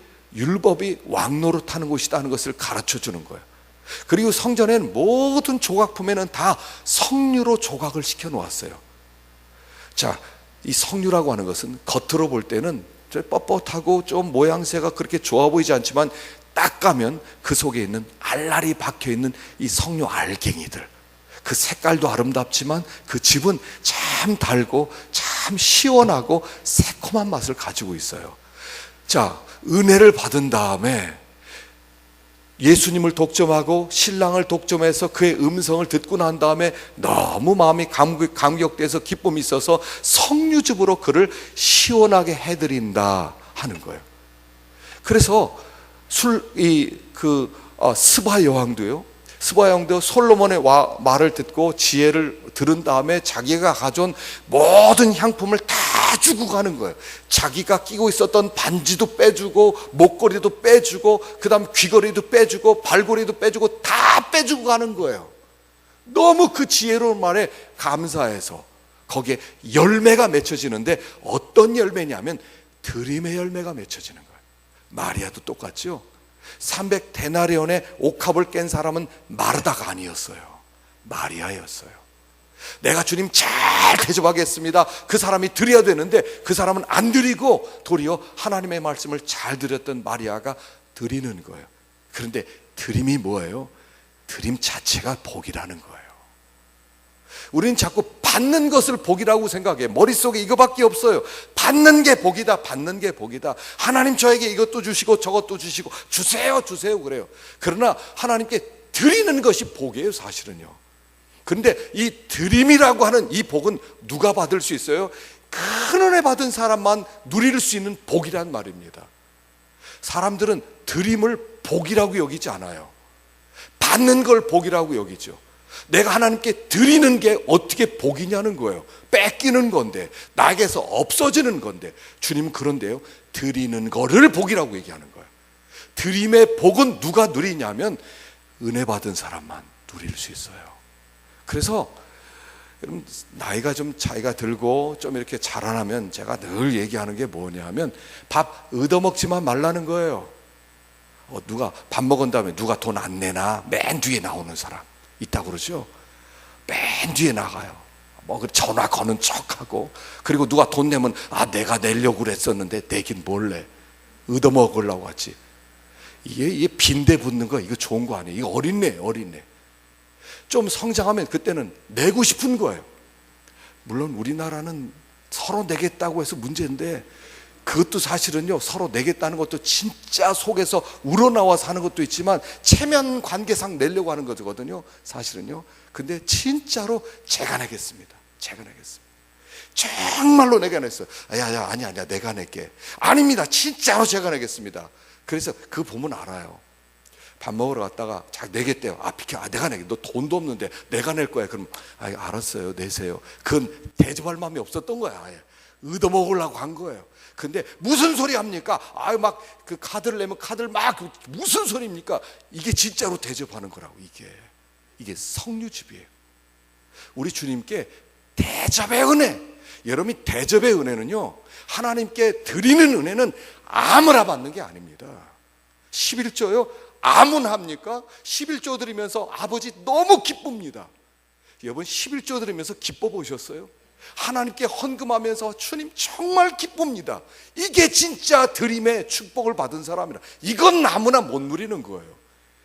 왕노릇하는 곳이다 하는 것을 가르쳐 주는 거예요. 그리고 성전에는 모든 조각품에는 다 석류로 조각을 시켜 놓았어요. 자, 이 석류라고 하는 것은 겉으로 볼 때는 뻣뻣하고 좀 모양새가 그렇게 좋아 보이지 않지만 딱 가면 그 속에 있는 알알이 박혀 있는 이 석류 알갱이들, 그 색깔도 아름답지만 그 즙은 참 달고 참 시원하고 새콤한 맛을 가지고 있어요. 자, 은혜를 받은 다음에 예수님을 독점하고 신랑을 독점해서 그의 음성을 듣고 난 다음에 너무 마음이 감격돼서 기쁨이 있어서 석류즙으로 그를 시원하게 해드린다 하는 거예요. 그래서 스바 여왕도 솔로몬의 말을 듣고 지혜를 들은 다음에 자기가 가져온 모든 향품을 다 주고 가는 거예요. 자기가 끼고 있었던 반지도 빼주고 목걸이도 빼주고 그 다음 귀걸이도 빼주고 발걸이도 빼주고 다 빼주고 가는 거예요. 너무 그 지혜로운 말에 감사해서 거기에 열매가 맺혀지는데 어떤 열매냐면 드림의 열매가 맺혀지는 거예요. 마리아도 똑같죠. 300데나리온의 옥합을 깬 사람은 마르다가 아니었어요. 마리아였어요. 내가 주님 잘 대접하겠습니다. 그 사람이 드려야 되는데 그 사람은 안 드리고 도리어 하나님의 말씀을 잘 드렸던 마리아가 드리는 거예요. 그런데 드림이 뭐예요? 드림 자체가 복이라는 거예요. 우리는 자꾸 받는 것을 복이라고 생각해. 머릿속에 이거밖에 없어요. 받는 게 복이다, 받는 게 복이다. 하나님 저에게 이것도 주시고 저것도 주시고 주세요 그래요. 그러나 하나님께 드리는 것이 복이에요, 사실은요. 그런데 이 드림이라고 하는 이 복은 누가 받을 수 있어요? 큰 은혜 받은 사람만 누릴 수 있는 복이란 말입니다. 사람들은 드림을 복이라고 여기지 않아요. 받는 걸 복이라고 여기죠. 내가 하나님께 드리는 게 어떻게 복이냐는 거예요. 뺏기는 건데, 나에게서 없어지는 건데. 주님은 그런데요, 드리는 거를 복이라고 얘기하는 거예요. 드림의 복은 누가 누리냐면 은혜 받은 사람만 누릴 수 있어요. 그래서 나이가 좀 차이가 들고 좀 이렇게 자라나면 제가 늘 얘기하는 게 뭐냐면 밥 얻어먹지만 말라는 거예요. 누가 밥 먹은 다음에 누가 돈 안 내나 맨 뒤에 나오는 사람 있다고 그러죠. 맨 뒤에 나가요. 전화 거는 척하고, 그리고 누가 돈 내면 내가 내려고 그랬었는데 내긴 몰래 얻어먹으려고 하지. 이게 빈대 붙는 거 이거 좋은 거 아니에요. 이거 어린애. 좀 성장하면 그때는 내고 싶은 거예요. 물론 우리나라는 서로 내겠다고 해서 문제인데, 그것도 사실은요, 서로 내겠다는 것도 진짜 속에서 우러나와서 하는 것도 있지만 체면 관계상 내려고 하는 거거든요, 사실은요. 근데 진짜로 제가 내겠습니다. 정말로 내가 냈어요. 아니야 내가 낼게. 아닙니다, 진짜로 제가 내겠습니다. 그래서 그 보면 알아요. 밥 먹으러 갔다가 자 내겠대요. 비켜. 내가 내게. 너 돈도 없는데 내가 낼 거야. 그럼 알았어요, 내세요. 그건 대접할 마음이 없었던 거야. 얻어먹으려고 한 거예요. 근데 무슨 소리 합니까? 막 그 카드를 내면 카드를 막 무슨 소리입니까? 이게 진짜로 대접하는 거라고. 이게 석류즙이에요. 우리 주님께 대접의 은혜. 여러분이 대접의 은혜는요, 하나님께 드리는 은혜는 아무나 받는 게 아닙니다. 11조요 아무나 합니까? 11조 드리면서 아버지 너무 기쁩니다. 여러분 11조 드리면서 기뻐 보셨어요? 하나님께 헌금하면서 주님 정말 기쁩니다. 이게 진짜 드림의 축복을 받은 사람이라. 이건 아무나 못 누리는 거예요.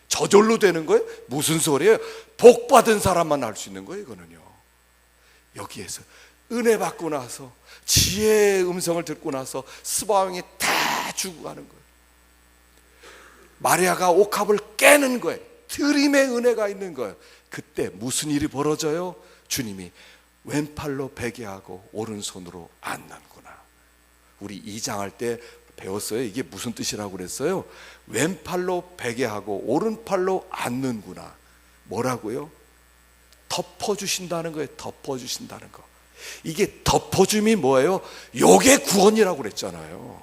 저절로 되는 거예요? 무슨 소리예요? 복 받은 사람만 알 수 있는 거예요, 이거는요. 여기에서 은혜 받고 나서 지혜의 음성을 듣고 나서 스바왕이 다 주고 가는 거예요. 마리아가 옥합을 깨는 거예요. 드림의 은혜가 있는 거예요. 그때 무슨 일이 벌어져요? 주님이 왼팔로 베게 하고 오른손으로 앉는구나. 우리 2장 할 때 배웠어요. 이게 무슨 뜻이라고 그랬어요? 왼팔로 베게 하고 오른팔로 앉는구나. 뭐라고요? 덮어주신다는 거예요. 덮어주신다는 거. 이게 덮어줌이 뭐예요? 요게 구원이라고 그랬잖아요.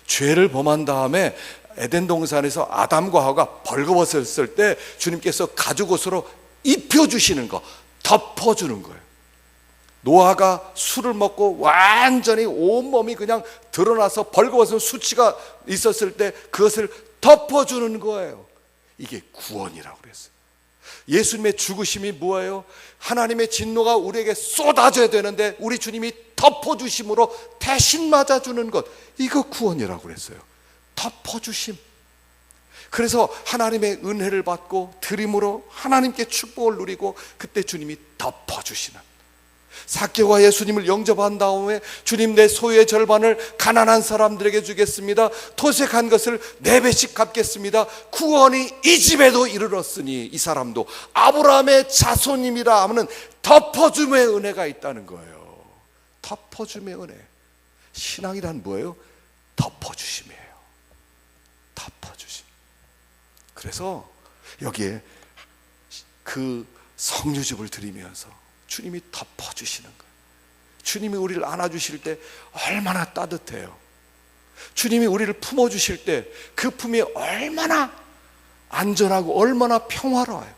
죄를 범한 다음에 에덴 동산에서 아담과 하와가 벌거벗었을 때 주님께서 가죽옷으로 입혀주시는 거, 덮어주는 거예요. 노아가 술을 먹고 완전히 온몸이 그냥 드러나서 벌거벗은 수치가 있었을 때 그것을 덮어주는 거예요. 이게 구원이라고 그랬어요. 예수님의 죽으심이 뭐예요? 하나님의 진노가 우리에게 쏟아져야 되는데 우리 주님이 덮어주심으로 대신 맞아주는 것, 이거 구원이라고 그랬어요. 덮어주심. 그래서 하나님의 은혜를 받고 드림으로 하나님께 축복을 누리고 그때 주님이 덮어주시는, 삭개오가 예수님을 영접한 다음에 주님, 내 소유의 절반을 가난한 사람들에게 주겠습니다. 토색한 것을 4배씩 갚겠습니다. 구원이 이 집에도 이르렀으니 이 사람도 아브라함의 자손임이라 하면 덮어줌의 은혜가 있다는 거예요. 덮어줌의 은혜. 신앙이란 뭐예요? 덮어주심이에요. 덮어주심. 그래서 여기에 그 성유즙을 드리면서 주님이 덮어주시는 거예요. 주님이 우리를 안아주실 때 얼마나 따뜻해요. 주님이 우리를 품어주실 때 그 품이 얼마나 안전하고 얼마나 평화로워요.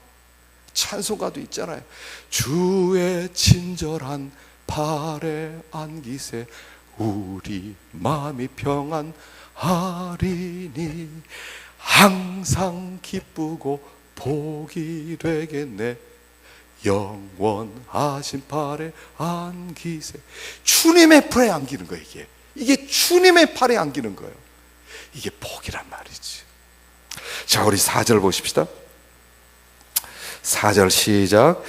찬송가도 있잖아요. 주의 친절한 발에 안기세 우리 마음이 평안하리니 항상 기쁘고 복이 되겠네 영원하신 팔에 안기세. 주님의 팔에 안기는 거예요. 이게 주님의 팔에 안기는 거예요. 이게 복이란 말이지. 자, 우리 4절 보십시다. 4절 시작.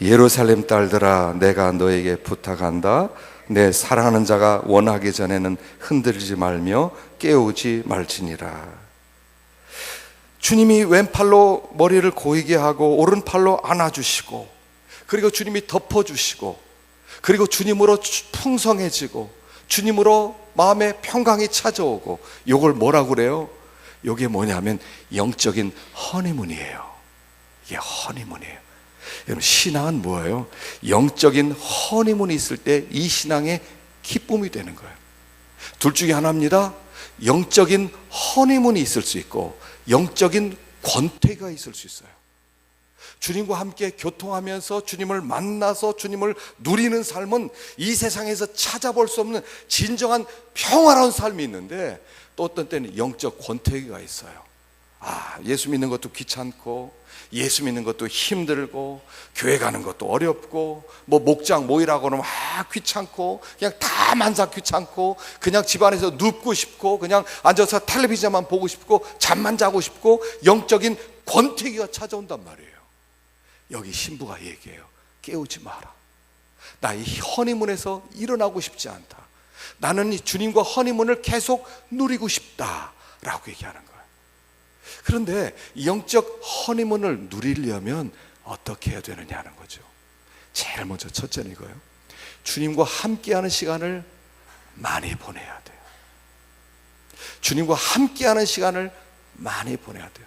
예루살렘 딸들아, 내가 너에게 부탁한다. 내 사랑하는 자가 원하기 전에는 흔들리지 말며 깨우지 말지니라. 주님이 왼팔로 머리를 고이게 하고 오른팔로 안아주시고, 그리고 주님이 덮어주시고, 그리고 주님으로 풍성해지고 주님으로 마음의 평강이 찾아오고, 이걸 뭐라고 그래요? 이게 뭐냐면 영적인 허니문이에요. 이게 허니문이에요. 여러분, 신앙은 뭐예요? 영적인 허니문이 있을 때 이 신앙의 기쁨이 되는 거예요. 둘 중에 하나입니다. 영적인 허니문이 있을 수 있고 영적인 권태가 있을 수 있어요. 주님과 함께 교통하면서 주님을 만나서 주님을 누리는 삶은 이 세상에서 찾아볼 수 없는 진정한 평화로운 삶이 있는데, 또 어떤 때는 영적 권태기가 있어요. 예수 믿는 것도 귀찮고 예수 믿는 것도 힘들고 교회 가는 것도 어렵고 목장 모이라고 하면 귀찮고 그냥 다 만사 귀찮고 그냥 집안에서 눕고 싶고 그냥 앉아서 텔레비전만 보고 싶고 잠만 자고 싶고 영적인 권태기가 찾아온단 말이에요. 여기 신부가 얘기해요. 깨우지 마라. 나 이 허니문에서 일어나고 싶지 않다. 나는 이 주님과 허니문을 계속 누리고 싶다라고 얘기하는 거예요. 그런데 영적 허니문을 누리려면 어떻게 해야 되느냐는 거죠. 제일 먼저 첫째는 이거예요. 주님과 함께하는 시간을 많이 보내야 돼요. 주님과 함께하는 시간을 많이 보내야 돼요.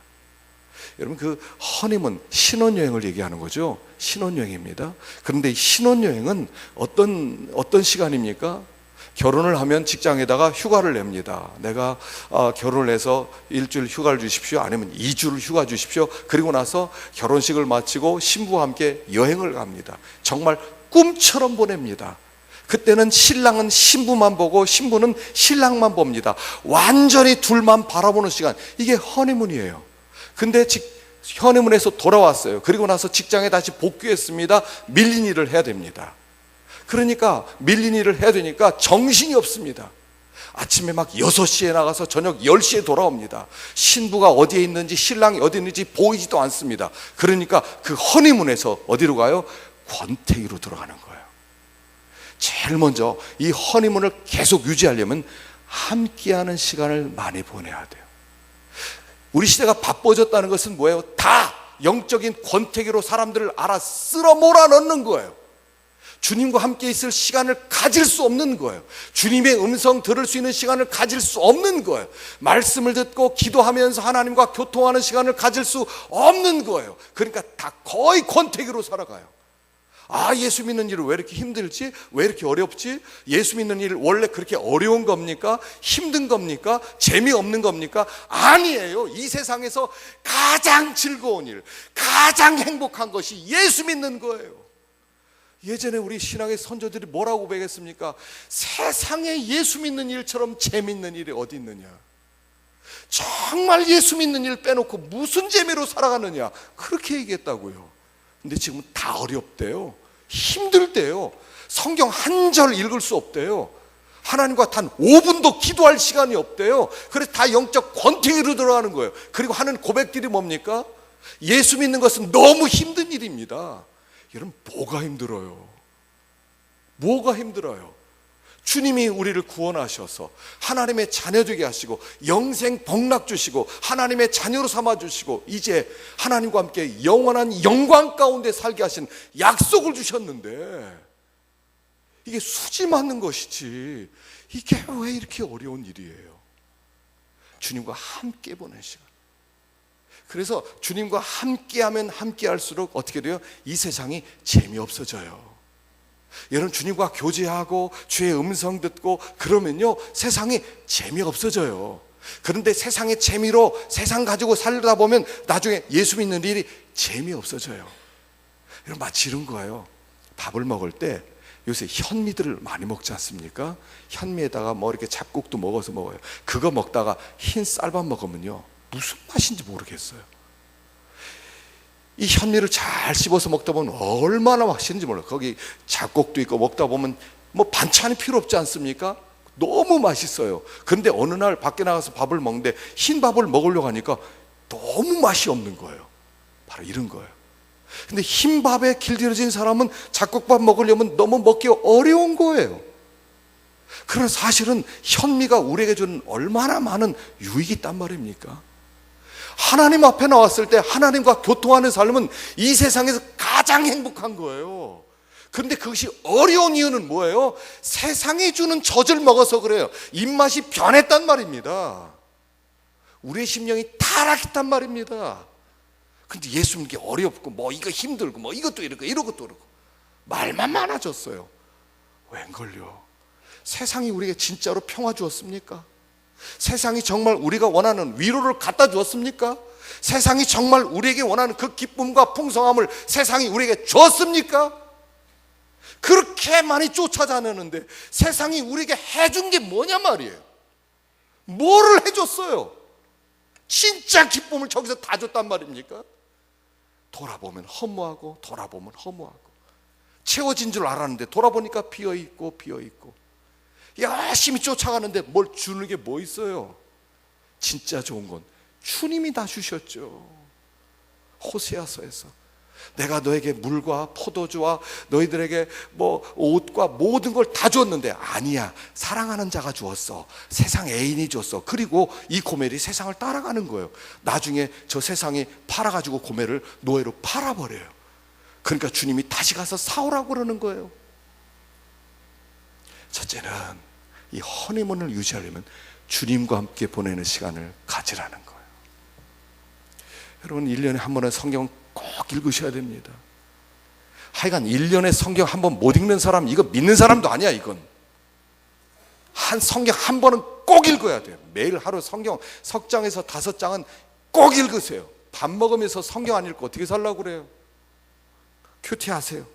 여러분, 그 허니문, 신혼여행을 얘기하는 거죠. 신혼여행입니다. 그런데 이 신혼여행은 어떤 시간입니까? 결혼을 하면 직장에다가 휴가를 냅니다. 내가 결혼을 해서 일주일 휴가를 주십시오, 아니면 2주를 휴가 주십시오. 그리고 나서 결혼식을 마치고 신부와 함께 여행을 갑니다. 정말 꿈처럼 보냅니다. 그때는 신랑은 신부만 보고 신부는 신랑만 봅니다. 완전히 둘만 바라보는 시간, 이게 허니문이에요. 근데 허니문에서 돌아왔어요. 그리고 나서 직장에 다시 복귀했습니다. 밀린 일을 해야 됩니다. 그러니까 밀린 일을 해야 되니까 정신이 없습니다. 아침에 막 6시에 나가서 저녁 10시에 돌아옵니다. 신부가 어디에 있는지 신랑이 어디 있는지 보이지도 않습니다. 그러니까 그 허니문에서 어디로 가요? 권태기로 들어가는 거예요. 제일 먼저 이 허니문을 계속 유지하려면 함께하는 시간을 많이 보내야 돼요. 우리 시대가 바빠졌다는 것은 뭐예요? 다 영적인 권태기로 사람들을 알아 쓸어 몰아넣는 거예요. 주님과 함께 있을 시간을 가질 수 없는 거예요. 주님의 음성 들을 수 있는 시간을 가질 수 없는 거예요. 말씀을 듣고 기도하면서 하나님과 교통하는 시간을 가질 수 없는 거예요. 그러니까 다 거의 권태기로 살아가요. 예수 믿는 일은 왜 이렇게 힘들지? 왜 이렇게 어렵지? 예수 믿는 일 원래 그렇게 어려운 겁니까? 힘든 겁니까? 재미없는 겁니까? 아니에요. 이 세상에서 가장 즐거운 일, 가장 행복한 것이 예수 믿는 거예요. 예전에 우리 신앙의 선조들이 뭐라고 고백했습니까? 세상에 예수 믿는 일처럼 재밌는 일이 어디 있느냐. 정말 예수 믿는 일 빼놓고 무슨 재미로 살아가느냐, 그렇게 얘기했다고요. 근데 지금은 다 어렵대요. 힘들대요. 성경 한 절 읽을 수 없대요. 하나님과 단 5분도 기도할 시간이 없대요. 그래서 다 영적 권태기로 들어가는 거예요. 그리고 하는 고백들이 뭡니까? 예수 믿는 것은 너무 힘든 일입니다. 여러분, 뭐가 힘들어요? 뭐가 힘들어요? 주님이 우리를 구원하셔서 하나님의 자녀 되게 하시고 영생 복락 주시고 하나님의 자녀로 삼아 주시고 이제 하나님과 함께 영원한 영광 가운데 살게 하신 약속을 주셨는데, 이게 수지 맞는 것이지 이게 왜 이렇게 어려운 일이에요? 주님과 함께 보낸 시간. 그래서 주님과 함께하면 함께할수록 어떻게 돼요? 이 세상이 재미없어져요. 여러분, 주님과 교제하고 주의 음성 듣고 그러면요, 세상이 재미없어져요. 그런데 세상의 재미로 세상 가지고 살다 보면 나중에 예수 믿는 일이 재미없어져요. 여러분, 마치 이런 거예요. 밥을 먹을 때 요새 현미들을 많이 먹지 않습니까? 현미에다가 뭐 이렇게 잡곡도 먹어서 먹어요. 그거 먹다가 흰 쌀밥 먹으면요, 무슨 맛인지 모르겠어요. 이 현미를 잘 씹어서 먹다 보면 얼마나 맛있는지 몰라요. 거기 잡곡도 있고 먹다 보면 뭐 반찬이 필요 없지 않습니까? 너무 맛있어요. 그런데 어느 날 밖에 나가서 밥을 먹는데 흰 밥을 먹으려고 하니까 너무 맛이 없는 거예요. 바로 이런 거예요. 근데 흰 밥에 길들여진 사람은 잡곡밥 먹으려면 너무 먹기 어려운 거예요. 그러나 사실은 현미가 우리에게 주는 얼마나 많은 유익이 있단 말입니까? 하나님 앞에 나왔을 때 하나님과 교통하는 삶은 이 세상에서 가장 행복한 거예요. 그런데 그것이 어려운 이유는 뭐예요? 세상이 주는 젖을 먹어서 그래요. 입맛이 변했단 말입니다. 우리의 심령이 타락했단 말입니다. 근데 예수 믿기 어렵고 뭐 이거 힘들고 뭐 이것도 이러고 이러고 또 이러고 말만 많아졌어요. 웬걸요? 세상이 우리에게 진짜로 평화 주었습니까? 세상이 정말 우리가 원하는 위로를 갖다 주었습니까? 세상이 정말 우리에게 원하는 그 기쁨과 풍성함을 세상이 우리에게 줬습니까? 그렇게 많이 쫓아다녔는데 세상이 우리에게 해준 게 뭐냐 말이에요. 뭐를 해줬어요? 진짜 기쁨을 저기서 다 줬단 말입니까? 돌아보면 허무하고 돌아보면 허무하고 채워진 줄 알았는데 돌아보니까 비어있고 비어있고 열심히 쫓아가는데 뭘 주는 게 뭐 있어요? 진짜 좋은 건 주님이 다 주셨죠. 호세아서에서 내가 너에게 물과 포도주와 너희들에게 뭐 옷과 모든 걸 다 줬는데 아니야, 사랑하는 자가 주었어. 세상 애인이 줬어. 그리고 이 고멜이 세상을 따라가는 거예요. 나중에 저 세상이 팔아가지고 고멜을 노예로 팔아버려요. 그러니까 주님이 다시 가서 사오라고 그러는 거예요. 첫째는 이 허니문을 유지하려면 주님과 함께 보내는 시간을 가지라는 거예요. 여러분, 1년에 한 번은 성경 꼭 읽으셔야 됩니다. 하여간 1년에 성경 한 번 못 읽는 사람, 이거 믿는 사람도 아니야. 이건 한 성경 한 번은 꼭 읽어야 돼요. 매일 하루 성경 석 장에서 5장은 꼭 읽으세요. 밥 먹으면서 성경 안 읽고 어떻게 살라고 그래요? 큐티 하세요.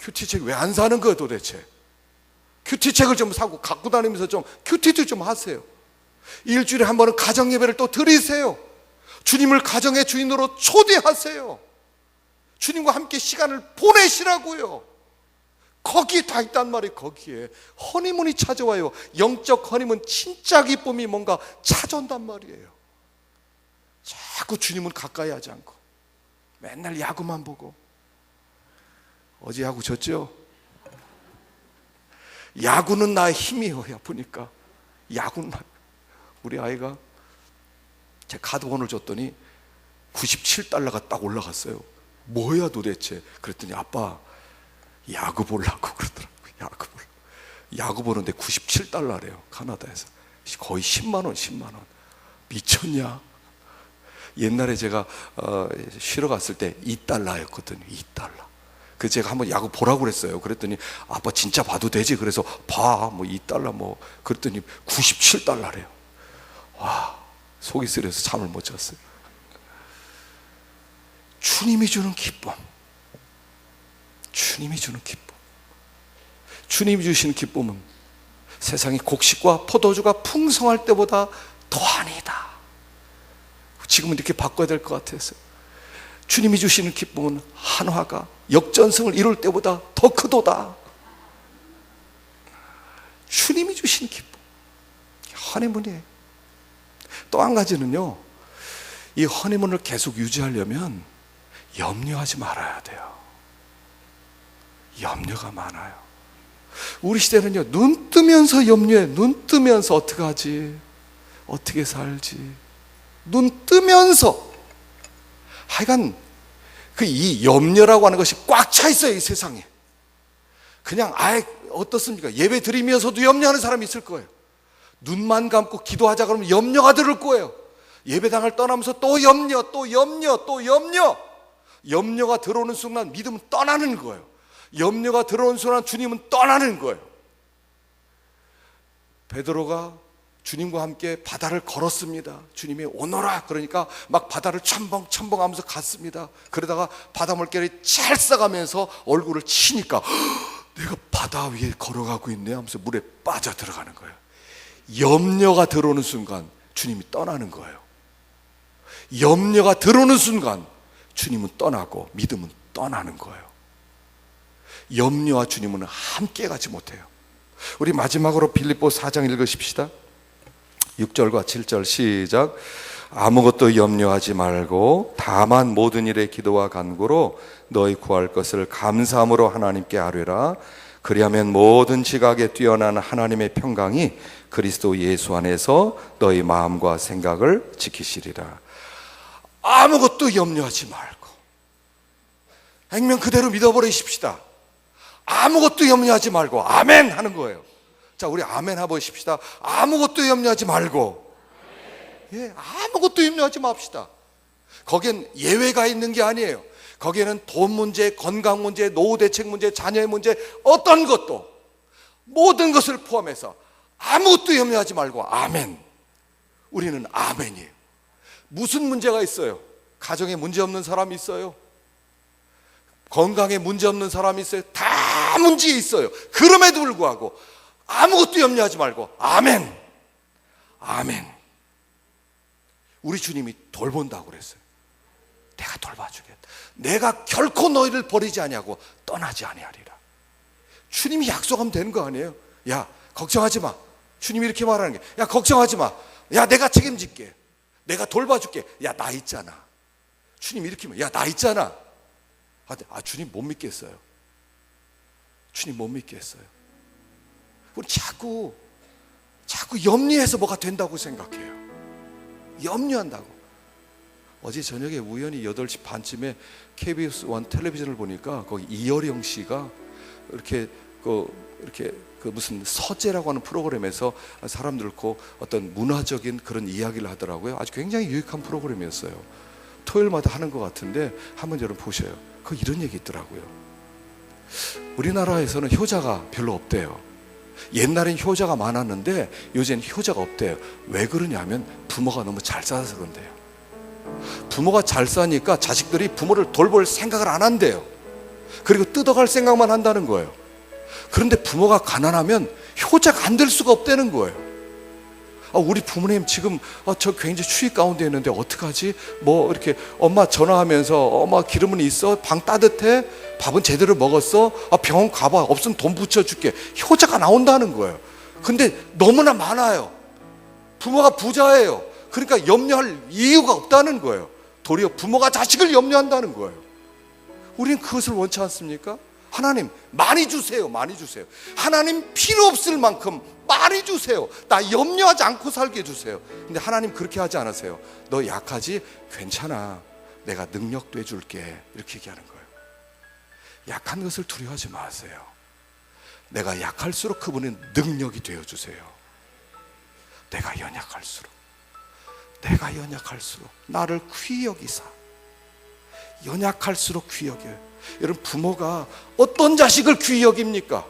큐티책 왜 안 사는 거예요 도대체? 큐티책을 좀 사고 갖고 다니면서 좀 큐티도 좀 하세요. 일주일에 한 번은 가정 예배를 또 드리세요. 주님을 가정의 주인으로 초대하세요. 주님과 함께 시간을 보내시라고요. 거기에 다 있단 말이에요. 거기에 허니문이 찾아와요. 영적 허니문, 진짜 기쁨이 뭔가 찾아온단 말이에요. 자꾸 주님은 가까이 하지 않고 맨날 야구만 보고. 어제 야구 졌죠? 야구는 나의 힘이에요. 보니까 야구는 우리 아이가 제 카드원을 줬더니 $97가 딱 올라갔어요. 뭐야 도대체? 그랬더니 아빠 야구 보려고 그러더라고요. 야구 보는데 $97래요. 카나다에서 거의 10만 원. 미쳤냐? 옛날에 제가 쉬러 갔을 때 $2였거든요. $2. 그래서 제가 한번 야구 보라고 그랬어요. 그랬더니 아빠 진짜 봐도 되지? 그래서 봐, 뭐 $2 뭐 그랬더니 $97래요. 와, 속이 쓰려서 잠을 못 잤어요. 주님이 주는 기쁨, 주님이 주는 기쁨, 주님이 주시는 기쁨은 세상의 곡식과 포도주가 풍성할 때보다 더하니다. 지금은 이렇게 바꿔야 될 것 같아서 주님이 주시는 기쁨은 한화가 역전승을 이룰 때보다 더 크도다. 주님이 주시는 기쁨, 허니문이에요. 또 한 가지는요, 이 허니문을 계속 유지하려면 염려하지 말아야 돼요. 염려가 많아요. 우리 시대는요, 눈 뜨면서 염려해. 눈 뜨면서 어떡하지? 어떻게 살지? 눈 뜨면서. 하여간 이 염려라고 하는 것이 꽉 차 있어요, 이 세상에. 그냥 아예 어떻습니까? 예배 드리면서도 염려하는 사람이 있을 거예요. 눈만 감고 기도하자 그러면 염려가 들을 거예요. 예배당을 떠나면서 또 염려, 또 염려, 또 염려. 염려가 들어오는 순간 믿음은 떠나는 거예요. 염려가 들어오는 순간 주님은 떠나는 거예요. 베드로가 주님과 함께 바다를 걸었습니다. 주님이 오너라 그러니까 막 바다를 첨벙첨벙하면서 갔습니다. 그러다가 바다 물결이 찰싹하면서 얼굴을 치니까 내가 바다 위에 걸어가고 있네 하면서 물에 빠져 들어가는 거예요. 염려가 들어오는 순간 주님이 떠나는 거예요. 염려가 들어오는 순간 주님은 떠나고 믿음은 떠나는 거예요. 염려와 주님은 함께 가지 못해요. 우리 마지막으로 빌립보 4장 읽으십시다. 6절과 7절 시작. 아무것도 염려하지 말고 다만 모든 일에 기도와 간구로 너희 구할 것을 감사함으로 하나님께 아뢰라. 그리하면 모든 지각에 뛰어난 하나님의 평강이 그리스도 예수 안에서 너희 마음과 생각을 지키시리라. 아무것도 염려하지 말고 액면 그대로 믿어버리십시다. 아무것도 염려하지 말고 아멘 하는 거예요. 자, 우리 아멘 해보십시다. 아무것도 염려하지 말고. 예, 아무것도 염려하지 맙시다. 거기엔 예외가 있는 게 아니에요. 거기에는 돈 문제, 건강 문제, 노후 대책 문제, 자녀의 문제, 어떤 것도 모든 것을 포함해서 아무것도 염려하지 말고 아멘. 우리는 아멘이에요. 무슨 문제가 있어요? 가정에 문제 없는 사람이 있어요? 건강에 문제 없는 사람이 있어요? 다 문제 있어요. 그럼에도 불구하고 아무것도 염려하지 말고 아멘. 아멘. 우리 주님이 돌본다고 그랬어요. 내가 돌봐주겠다. 내가 결코 너희를 버리지 아니하고 떠나지 아니하리라. 주님이 약속하면 되는 거 아니에요? 야, 걱정하지 마. 주님이 이렇게 말하는 게, 야, 걱정하지 마. 야, 내가 책임질게. 내가 돌봐줄게. 야, 나 있잖아. 주님이 이렇게 말해. 야, 나 있잖아. 주님 못 믿겠어요. 주님 못 믿겠어요. 우리 자꾸 염려해서 뭐가 된다고 생각해요. 염려한다고. 어제 저녁에 우연히 8시 반쯤에 KBS 1 텔레비전을 보니까 거기 이어령 씨가 이렇게 무슨 서재라고 하는 프로그램에서 사람들 고 어떤 문화적인 그런 이야기를 하더라고요. 아주 굉장히 유익한 프로그램이었어요. 토요일마다 하는 것 같은데 한번 여러분 보셔요. 그 이런 얘기 있더라고요. 우리나라에서는 효자가 별로 없대요. 옛날엔 효자가 많았는데 요새는 효자가 없대요. 왜 그러냐면 부모가 너무 잘 살아서 그런대요. 부모가 잘 사니까 자식들이 부모를 돌볼 생각을 안 한대요. 그리고 뜯어갈 생각만 한다는 거예요. 그런데 부모가 가난하면 효자가 안 될 수가 없다는 거예요. 우리 부모님 지금 저 굉장히 추위 가운데 있는데 어떡하지? 뭐 이렇게 엄마 전화하면서 엄마 기름은 있어? 방 따뜻해? 밥은 제대로 먹었어? 병원 가봐. 없으면 돈 붙여줄게. 효자가 나온다는 거예요. 근데 너무나 많아요. 부모가 부자예요. 그러니까 염려할 이유가 없다는 거예요. 도리어 부모가 자식을 염려한다는 거예요. 우리는 그것을 원치 않습니까? 하나님 많이 주세요. 많이 주세요. 하나님 필요 없을 만큼 많이 주세요. 나 염려하지 않고 살게 해주세요. 근데 하나님 그렇게 하지 않으세요. 너 약하지? 괜찮아. 내가 능력도 해줄게. 이렇게 얘기하는 거예요. 약한 것을 두려워하지 마세요. 내가 약할수록 그분은 능력이 되어주세요. 내가 연약할수록 나를 귀히 여기사. 연약할수록 귀히 여겨요. 여러분, 부모가 어떤 자식을 귀히 여깁니까?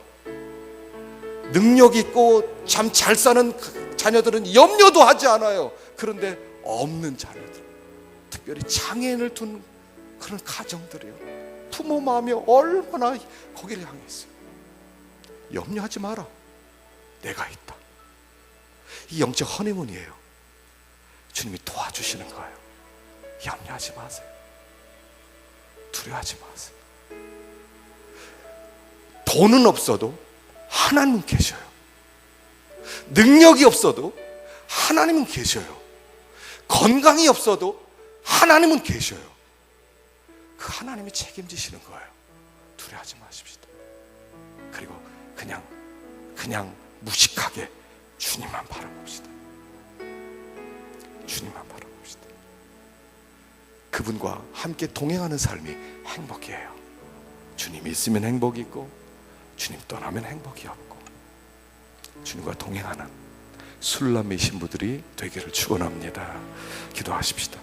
능력 있고 참 잘 사는 자녀들은 염려도 하지 않아요. 그런데 없는 자녀들, 특별히 장애인을 둔 그런 가정들이요, 부모 마음이 얼마나 거기를 향해 있어요. 염려하지 마라. 내가 있다. 이 영적 허니문이에요. 주님이 도와주시는 거예요. 염려하지 마세요. 두려워하지 마세요. 돈은 없어도 하나님은 계셔요. 능력이 없어도 하나님은 계셔요. 건강이 없어도 하나님은 계셔요. 그 하나님이 책임지시는 거예요. 두려워하지 마십시다. 그리고 그냥 무식하게 주님만 바라봅시다. 주님만 바라봅시다. 그분과 함께 동행하는 삶이 행복이에요. 주님이 있으면 행복이 있고 주님 떠나면 행복이 없고, 주님과 동행하는 술람의 신부들이 되기를 축원합니다. 기도하십시다.